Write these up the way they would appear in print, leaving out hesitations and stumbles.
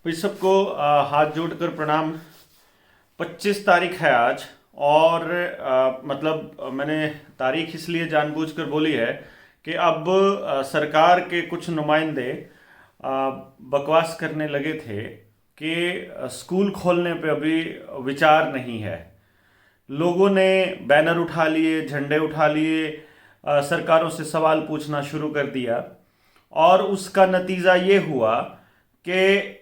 भाई सबको हाथ जोड़कर प्रणाम। 25 तारीख है आज। और मैंने तारीख इसलिए जानबूझकर बोली है कि अब सरकार के कुछ नुमाइंदे अ, बकवास करने लगे थे कि स्कूल खोलने पे अभी विचार नहीं है। लोगों ने बैनर उठा लिए, झंडे उठा लिए, सरकारों से सवाल पूछना शुरू कर दिया। और उसका नतीजा ये हुआ कि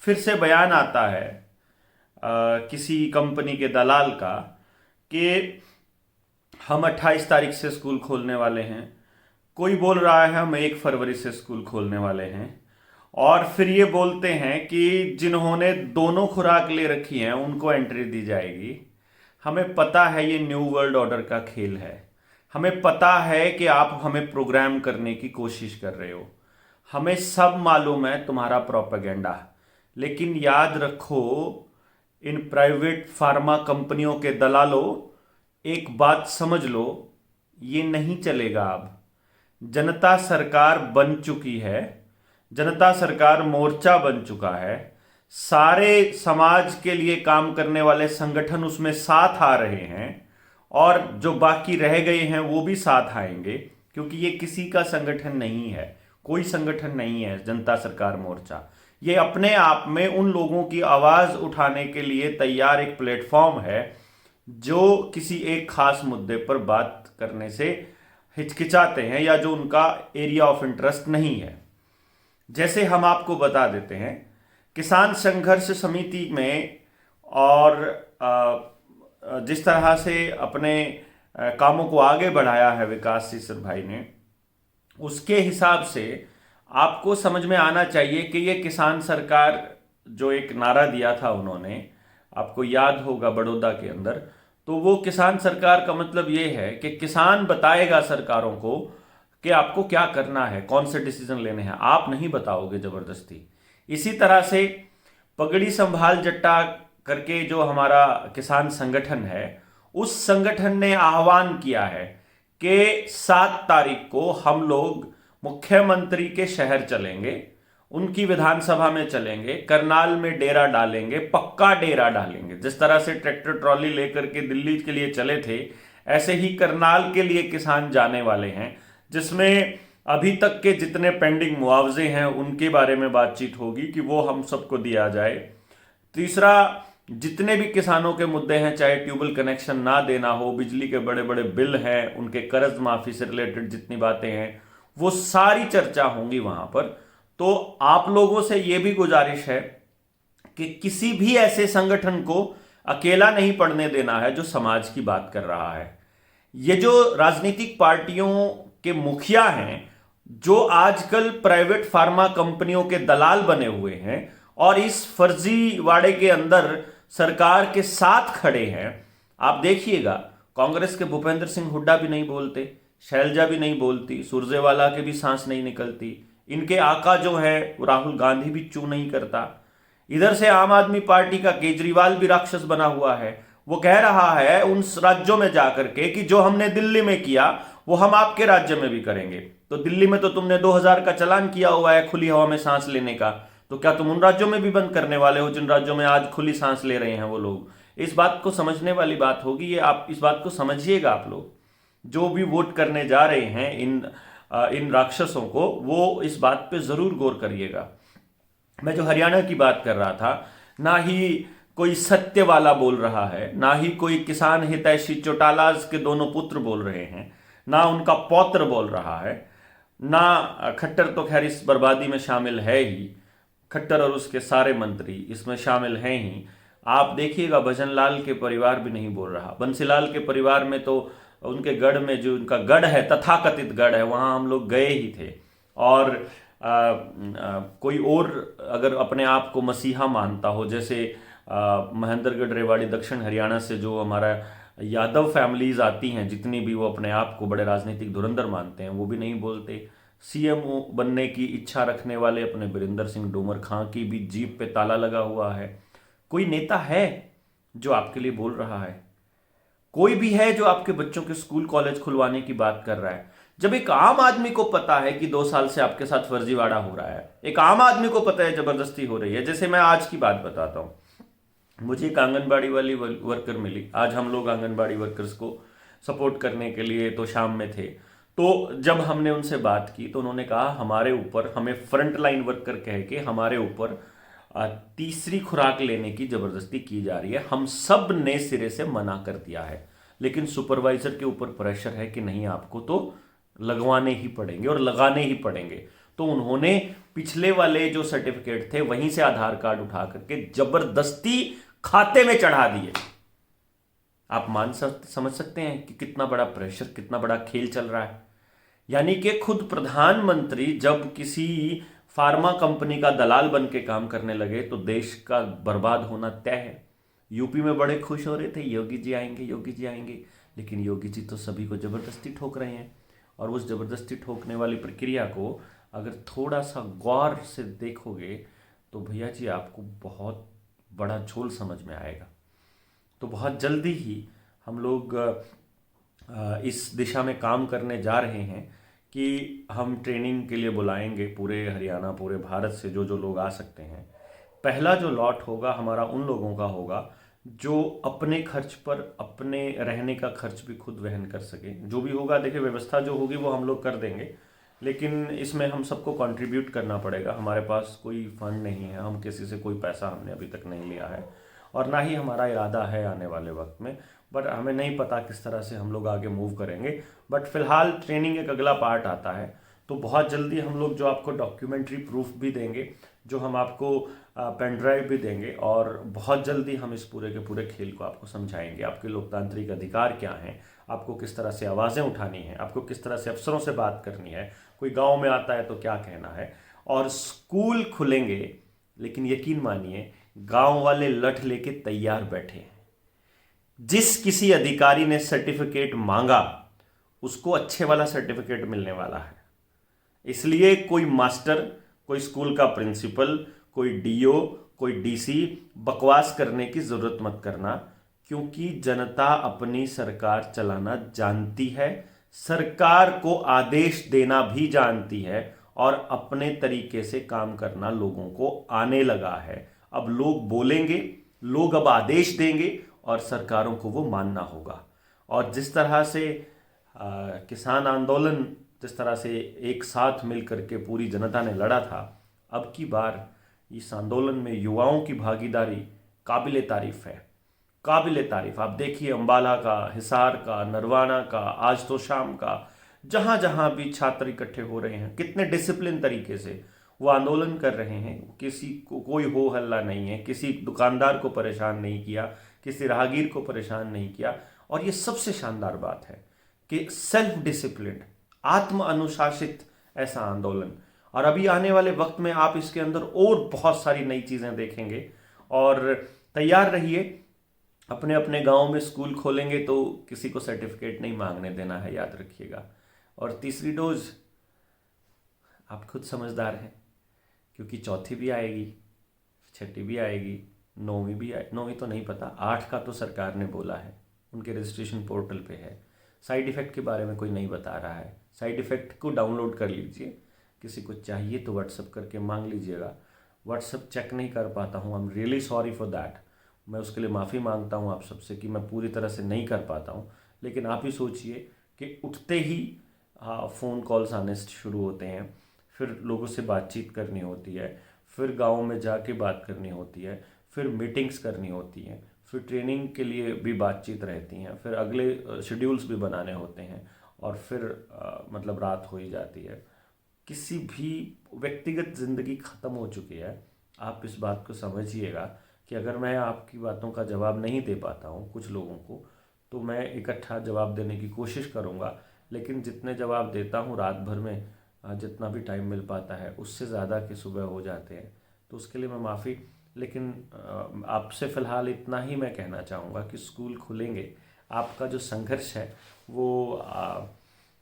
फिर से बयान आता है किसी कंपनी के दलाल का कि हम 28 तारीख से स्कूल खोलने वाले हैं। कोई बोल रहा है हम 1 फरवरी से स्कूल खोलने वाले हैं। और फिर ये बोलते हैं कि जिन्होंने दोनों खुराक ले रखी है उनको एंट्री दी जाएगी। हमें पता है ये न्यू वर्ल्ड ऑर्डर का खेल है। हमें पता है कि आप हमें प्रोग्राम करने की कोशिश कर रहे हो। हमें सब मालूम है तुम्हारा प्रोपेगेंडा। लेकिन याद रखो, इन प्राइवेट फार्मा कंपनियों के दलालों, एक बात समझ लो, ये नहीं चलेगा अब। जनता सरकार बन चुकी है। जनता सरकार मोर्चा बन चुका है। सारे समाज के लिए काम करने वाले संगठन उसमें साथ आ रहे हैं। और जो बाकी रह गए हैं वो भी साथ आएंगे, क्योंकि ये किसी का संगठन नहीं है। कोई संगठन नहीं है जनता सरकार मोर्चा। ये अपने आप में उन लोगों की आवाज उठाने के लिए तैयार एक प्लेटफॉर्म है जो किसी एक खास मुद्दे पर बात करने से हिचकिचाते हैं या जो उनका एरिया ऑफ इंटरेस्ट नहीं है। जैसे हम आपको बता देते हैं, किसान संघर्ष समिति में और जिस तरह से अपने कामों को आगे बढ़ाया है विकास सीसर भाई ने, उसके हिसाब से आपको समझ में आना चाहिए कि ये किसान सरकार जो एक नारा दिया था उन्होंने, आपको याद होगा बड़ौदा के अंदर, तो वो किसान सरकार का मतलब ये है कि किसान बताएगा सरकारों को कि आपको क्या करना है, कौन से डिसीजन लेने हैं, आप नहीं बताओगे जबरदस्ती। इसी तरह से पगड़ी संभाल जट्टा करके जो हमारा किसान संगठन है, उस संगठन ने आह्वान किया है कि 7 तारीख को हम लोग मुख्यमंत्री के शहर चलेंगे, उनकी विधानसभा में चलेंगे, करनाल में डेरा डालेंगे, पक्का डेरा डालेंगे। जिस तरह से ट्रैक्टर ट्रॉली लेकर के दिल्ली के लिए चले थे, ऐसे ही करनाल के लिए किसान जाने वाले हैं, जिसमें अभी तक के जितने पेंडिंग मुआवजे हैं उनके बारे में बातचीत होगी कि वो हम सबको दिया जाए। तीसरा, जितने भी किसानों के मुद्दे हैं, चाहे ट्यूबवेल कनेक्शन ना देना हो, बिजली के बड़े बड़े बिल हैं, उनके कर्ज माफी से रिलेटेड जितनी बातें हैं, वो सारी चर्चा होंगी वहां पर। तो आप लोगों से यह भी गुजारिश है कि किसी भी ऐसे संगठन को अकेला नहीं पड़ने देना है जो समाज की बात कर रहा है। ये जो राजनीतिक पार्टियों के मुखिया हैं, जो आजकल प्राइवेट फार्मा कंपनियों के दलाल बने हुए हैं और इस फर्जीवाड़े के अंदर सरकार के साथ खड़े हैं, आप देखिएगा, कांग्रेस के भूपेंद्र सिंह हुड्डा भी नहीं बोलते, शैलजा भी नहीं बोलती, सुरजेवाला के भी सांस नहीं निकलती, इनके आका जो है राहुल गांधी भी चू नहीं करता। इधर से आम आदमी पार्टी का केजरीवाल भी राक्षस बना हुआ है। वो कह रहा है उन राज्यों में जाकर के कि जो हमने दिल्ली में किया वो हम आपके राज्य में भी करेंगे। तो दिल्ली में तो तुमने 2000 का चालान किया हुआ है खुली हवा में सांस लेने का, तो क्या तुम उन राज्यों में भी बंद करने वाले हो जिन राज्यों में आज खुली सांस ले रहे हैं वो लोग? इस बात को समझने वाली बात होगी। ये आप इस बात को समझिएगा, आप लोग जो भी वोट करने जा रहे हैं इन राक्षसों को, वो इस बात पे जरूर गौर करिएगा। मैं जो हरियाणा की बात कर रहा था, ना ही कोई सत्य वाला बोल रहा है, ना ही कोई किसान हितैषी चौटालाज के दोनों पुत्र बोल रहे हैं, ना उनका पौत्र बोल रहा है, ना खट्टर तो खैर इस बर्बादी में शामिल है ही। खट्टर और उसके सारे मंत्री इसमें शामिल हैं ही। आप देखिएगा भजनलाल के परिवार भी नहीं बोल रहा। बंसीलाल के परिवार में तो उनके गढ़ में, जो उनका गढ़ है, तथाकथित गढ़ है, वहां हम लोग गए ही थे। और कोई और अगर अपने आप को मसीहा मानता हो, जैसे महेंद्रगढ़ रेवाड़ी दक्षिण हरियाणा से जो हमारा यादव फैमिलीज आती हैं, जितनी भी, वो अपने आप को बड़े राजनीतिक धुरंधर मानते हैं, वो भी नहीं बोलते। सीएम बनने की इच्छा रखने वाले अपने बीरेंद्र सिंह डोमर खां की भी जीप पे ताला लगा हुआ है। कोई नेता है जो आपके लिए बोल रहा है? कोई भी है जो आपके बच्चों के स्कूल कॉलेज खुलवाने की बात कर रहा है? जब एक आम आदमी को पता है कि 2 साल से आपके साथ फर्जीवाड़ा हो रहा है, एक आम आदमी को पता है जबरदस्ती हो रही है। जैसे मैं आज की बात बताता हूं, मुझे एक आंगनबाड़ी वाली वर्कर मिली। आज हम लोग आंगनबाड़ी वर्कर्स को सपोर्ट करने के लिए तो शाम में थे। तो जब हमने उनसे बात की तो उन्होंने कहा हमारे ऊपर, हमें फ्रंट लाइन वर्कर कह के हमारे ऊपर तीसरी खुराक लेने की जबरदस्ती की जा रही है। हम सब ने सिरे से मना कर दिया है, लेकिन सुपरवाइजर के ऊपर प्रेशर है कि नहीं, आपको तो लगवाने ही पड़ेंगे और लगाने ही पड़ेंगे। तो उन्होंने पिछले वाले जो सर्टिफिकेट थे वहीं से आधार कार्ड उठा करके जबरदस्ती खाते में चढ़ा दिए। आप समझ सकते हैं कि कितना बड़ा प्रेशर, कितना बड़ा खेल चल रहा है। यानी कि खुद प्रधानमंत्री जब किसी फार्मा कंपनी का दलाल बन के काम करने लगे तो देश का बर्बाद होना तय है। यूपी में बड़े खुश हो रहे थे, योगी जी आएंगे, योगी जी आएंगे, लेकिन योगी जी तो सभी को जबरदस्ती ठोक रहे हैं। और उस जबरदस्ती ठोकने वाली प्रक्रिया को अगर थोड़ा सा गौर से देखोगे तो भैया जी आपको बहुत बड़ा झोल समझ में आएगा। तो बहुत जल्दी ही हम लोग इस दिशा में काम करने जा रहे हैं कि हम ट्रेनिंग के लिए बुलाएंगे पूरे हरियाणा, पूरे भारत से जो जो लोग आ सकते हैं। पहला जो लॉट होगा हमारा उन लोगों का होगा जो अपने खर्च पर अपने रहने का खर्च भी खुद वहन कर सके। जो भी होगा, देखिए व्यवस्था जो होगी वो हम लोग कर देंगे, लेकिन इसमें हम सबको कंट्रीब्यूट करना पड़ेगा। हमारे पास कोई फंड नहीं है, हम किसी से कोई पैसा हमने अभी तक नहीं लिया है और ना ही हमारा इरादा है आने वाले वक्त में। बट हमें नहीं पता किस तरह से हम लोग आगे मूव करेंगे। बट फिलहाल ट्रेनिंग एक अगला पार्ट आता है, तो बहुत जल्दी हम लोग जो आपको डॉक्यूमेंट्री प्रूफ भी देंगे, जो हम आपको पेन ड्राइव भी देंगे, और बहुत जल्दी हम इस पूरे के पूरे खेल को आपको समझाएंगे। आपके लोकतांत्रिक अधिकार क्या हैं, आपको किस तरह से आवाज़ें उठानी है, आपको किस तरह से अफसरों से बात करनी है, कोई गांव में आता है तो क्या कहना है। और स्कूल खुलेंगे, लेकिन यकीन मानिए गांव वाले लठ लेके तैयार बैठे हैं। जिस किसी अधिकारी ने सर्टिफिकेट मांगा उसको अच्छे वाला सर्टिफिकेट मिलने वाला है। इसलिए कोई मास्टर, कोई स्कूल का प्रिंसिपल, कोई डीओ, कोई डीसी बकवास करने की जरूरत मत करना, क्योंकि जनता अपनी सरकार चलाना जानती है, सरकार को आदेश देना भी जानती है और अपने तरीके से काम करना लोगों को आने लगा है। अब लोग बोलेंगे, लोग अब आदेश देंगे और सरकारों को वो मानना होगा। और जिस तरह से किसान आंदोलन, जिस तरह से एक साथ मिलकर के पूरी जनता ने लड़ा था, अब की बार इस आंदोलन में युवाओं की भागीदारी काबिले तारीफ है, काबिले तारीफ। आप देखिए अम्बाला का, हिसार का, नरवाना का, आज तो शाम का, जहां जहां भी छात्र इकट्ठे हो रहे हैं, कितने डिसिप्लिन तरीके से वो आंदोलन कर रहे हैं। किसी को कोई हो हल्ला नहीं है, किसी दुकानदार को परेशान नहीं किया, किसी राहगीर को परेशान नहीं किया। और ये सबसे शानदार बात है कि सेल्फ डिसिप्लिन, आत्म अनुशासित ऐसा आंदोलन। और अभी आने वाले वक्त में आप इसके अंदर और बहुत सारी नई चीजें देखेंगे। और तैयार रहिए, अपने अपने गांव में स्कूल खोलेंगे तो किसी को सर्टिफिकेट नहीं मांगने देना है, याद रखिएगा। और तीसरी डोज आप खुद समझदार हैं, क्योंकि चौथी भी आएगी, छठी भी आएगी, नौवीं भी आए, नौवीं तो नहीं पता, 8 का तो सरकार ने बोला है, उनके रजिस्ट्रेशन पोर्टल पे है। साइड इफ़ेक्ट के बारे में कोई नहीं बता रहा है, साइड इफ़ेक्ट को डाउनलोड कर लीजिए, किसी को चाहिए तो व्हाट्सअप करके मांग लीजिएगा। व्हाट्सअप चेक नहीं कर पाता हूँ, I am really sorry for that. मैं उसके लिए माफ़ी मांगता हूँ आप सबसे कि मैं पूरी तरह से नहीं कर पाता हूँ। लेकिन आप ही सोचिए कि उठते ही फ़ोन कॉल्स आने शुरू होते हैं, फिर लोगों से बातचीत करनी होती है, फिर गाँव में जाके बात करनी होती है, फिर मीटिंग्स करनी होती हैं, फिर ट्रेनिंग के लिए भी बातचीत रहती हैं, फिर अगले शेड्यूल्स भी बनाने होते हैं, और फिर मतलब रात हो ही जाती है। किसी भी व्यक्तिगत ज़िंदगी ख़त्म हो चुकी है। आप इस बात को समझिएगा कि अगर मैं आपकी बातों का जवाब नहीं दे पाता हूँ कुछ लोगों को, तो मैं इकट्ठा जवाब देने की कोशिश करूँगा। लेकिन जितने जवाब देता हूँ रात भर में, जितना भी टाइम मिल पाता है, उससे ज़्यादा के सुबह हो जाते हैं, तो उसके लिए मैं माफ़ी। लेकिन आपसे फ़िलहाल इतना ही मैं कहना चाहूँगा कि स्कूल खुलेंगे, आपका जो संघर्ष है वो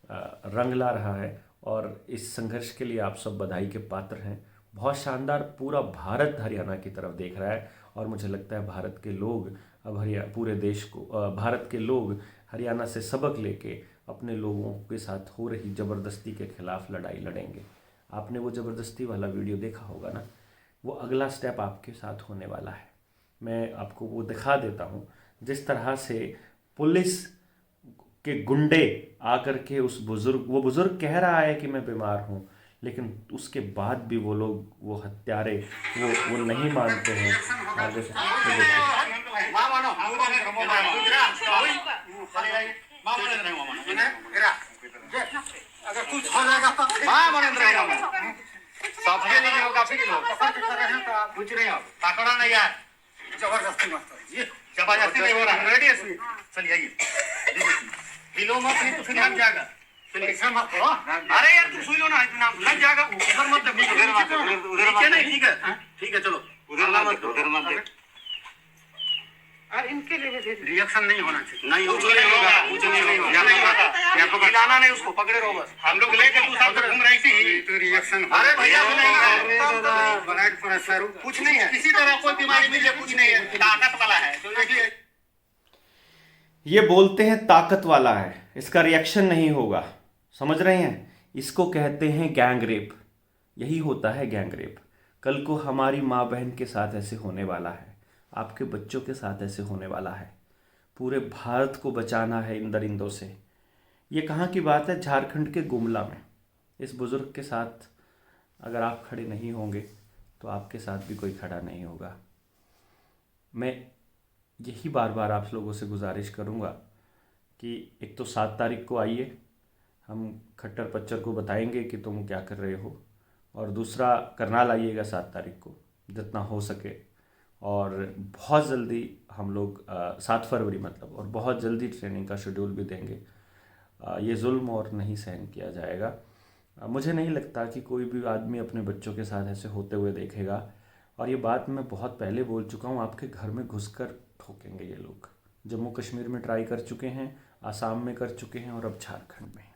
रंग ला रहा है, और इस संघर्ष के लिए आप सब बधाई के पात्र हैं। बहुत शानदार, पूरा भारत हरियाणा की तरफ देख रहा है, और मुझे लगता है भारत के लोग अब पूरे देश को, भारत के लोग हरियाणा से सबक लेके अपने लोगों के साथ हो रही ज़बरदस्ती के खिलाफ लड़ाई लड़ेंगे। आपने वो ज़बरदस्ती वाला वीडियो देखा होगा ना, वो अगला स्टेप आपके साथ होने वाला है। मैं आपको वो दिखा देता हूँ, जिस तरह से पुलिस के गुंडे आकर के वो बुज़ुर्ग कह रहा है कि मैं बीमार हूँ, लेकिन उसके बाद भी वो लोग, वो हत्यारे, वो नहीं मानते हैं। और जैसे अगर कुछ हो जाएगा तो सबके लिए होगा, फिर कुछ नहीं हो, पकड़ा नहीं यार, जबरदस्ती मत करो, जबरदस्ती नहीं हो रहा, रेडी है, चलिए आइए, हिलो मत, नहीं तो फिर लग जाएगा, ऐसा मत करो, अरे यार तू सुन लो ना, इतना लग जाएगा, उधर मत, उधर नहीं, ठीक है, ठीक है, चलो उधर मत, इनके लिए रिएक्शन नहीं होना चाहिए, नहीं होगा, कुछ नहीं होगा, खिलाना नहीं उसको, पकड़े रहो बस, हम लोग लेके तू सब घूम रही थी तो रिएक्शन, अरे भैया ब्लड प्रेशर कुछ नहीं है, किसी तरह कोई बीमारी नहीं है, कुछ नहीं है, ताकत वाला है, तो देखिए ये बोलते हैं ताकत वाला है, इसका रिएक्शन नहीं होगा। समझ रहे हैं? इसको कहते हैं गैंग रेप। यही होता है गैंग रेप। कल को हमारी माँ बहन के साथ ऐसे होने वाला है, आपके बच्चों के साथ ऐसे होने वाला है। पूरे भारत को बचाना है इन दरिंदों से। ये कहाँ की बात है? झारखंड के गुमला में। इस बुज़ुर्ग के साथ अगर आप खड़े नहीं होंगे तो आपके साथ भी कोई खड़ा नहीं होगा। मैं यही बार बार आप लोगों से गुजारिश करूँगा कि एक तो 7 तारीख को आइए, हम खट्टर पच्चर को बताएंगे कि तुम क्या कर रहे हो, और दूसरा करनाल आइएगा 7 तारीख को जितना हो सके, और बहुत जल्दी हम लोग 7 फरवरी मतलब, और बहुत जल्दी ट्रेनिंग का शेड्यूल भी देंगे। ये जुल्म और नहीं सहन किया जाएगा। मुझे नहीं लगता कि कोई भी आदमी अपने बच्चों के साथ ऐसे होते हुए देखेगा, और ये बात मैं बहुत पहले बोल चुका हूँ, आपके घर में घुसकर ठोकेंगे ये लोग। जम्मू कश्मीर में ट्राई कर चुके हैं, आसाम में कर चुके हैं, और अब झारखंड में।